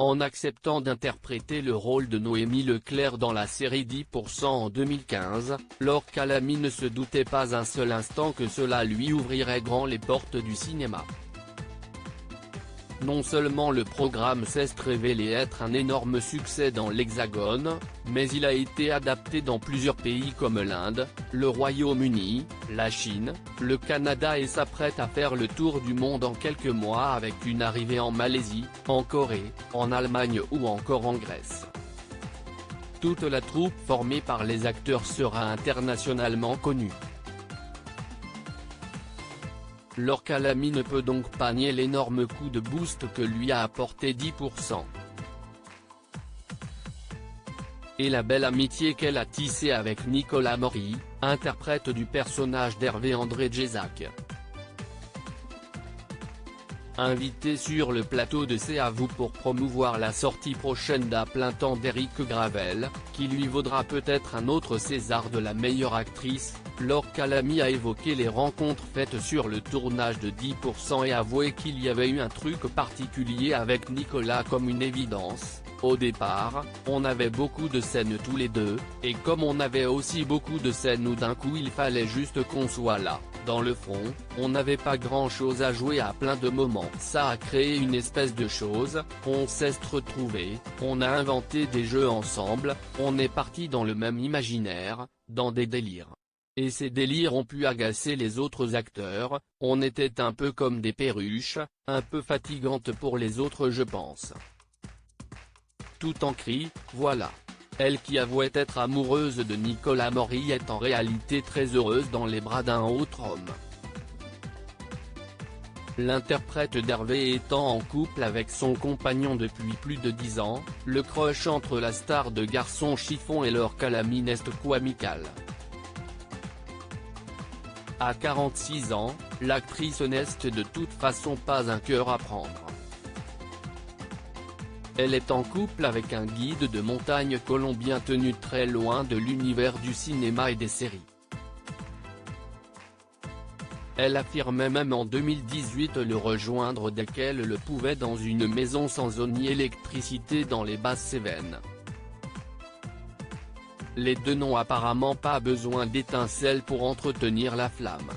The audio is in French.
en acceptant d'interpréter le rôle de Noémie Leclerc dans la série 10% en 2015, Laure Calamy ne se doutait pas un seul instant que cela lui ouvrirait grand les portes du cinéma. Non seulement le programme s'est révélé être un énorme succès dans l'Hexagone, mais il a été adapté dans plusieurs pays comme l'Inde, le Royaume-Uni, la Chine, le Canada et s'apprête à faire le tour du monde en quelques mois avec une arrivée en Malaisie, en Corée, en Allemagne ou encore en Grèce. Toute la troupe formée par les acteurs sera internationalement connue. Laure Calamy ne peut donc pas nier l'énorme coup de boost que lui a apporté 10%. Et la belle amitié qu'elle a tissée avec Nicolas Maury, interprète du personnage d'Hervé André Djezac. Invité sur le plateau de C'est à vous pour promouvoir la sortie prochaine d'À plein temps d'Éric Gravel, qui lui vaudra peut-être un autre César de la meilleure actrice, Laure Calamy a évoqué les rencontres faites sur le tournage de 10% et avoué qu'il y avait eu un truc particulier avec Nicolas comme une évidence. Au départ, on avait beaucoup de scènes tous les deux, et comme on avait aussi beaucoup de scènes où d'un coup il fallait juste qu'on soit là, dans le fond, on n'avait pas grand chose à jouer à plein de moments. Ça a créé une espèce de chose, on s'est retrouvés, on a inventé des jeux ensemble, on est parti dans le même imaginaire, dans des délires. Et ces délires ont pu agacer les autres acteurs, on était un peu comme des perruches, un peu fatigantes pour les autres je pense. Tout en cri, voilà. Elle qui avouait être amoureuse de Nicolas Maury est en réalité très heureuse dans les bras d'un autre homme. L'interprète d'Hervé étant en couple avec son compagnon depuis plus de 10 ans, le crush entre la star de Garçon chiffon et Laure Calamy n'est qu'amical. À 46 ans, l'actrice n'est de toute façon pas un cœur à prendre. Elle est en couple avec un guide de montagne colombien tenu très loin de l'univers du cinéma et des séries. Elle affirmait même en 2018 le rejoindre dès qu'elle le pouvait dans une maison sans eau ni électricité dans les Basses-Cévennes. Les deux n'ont apparemment pas besoin d'étincelles pour entretenir la flamme.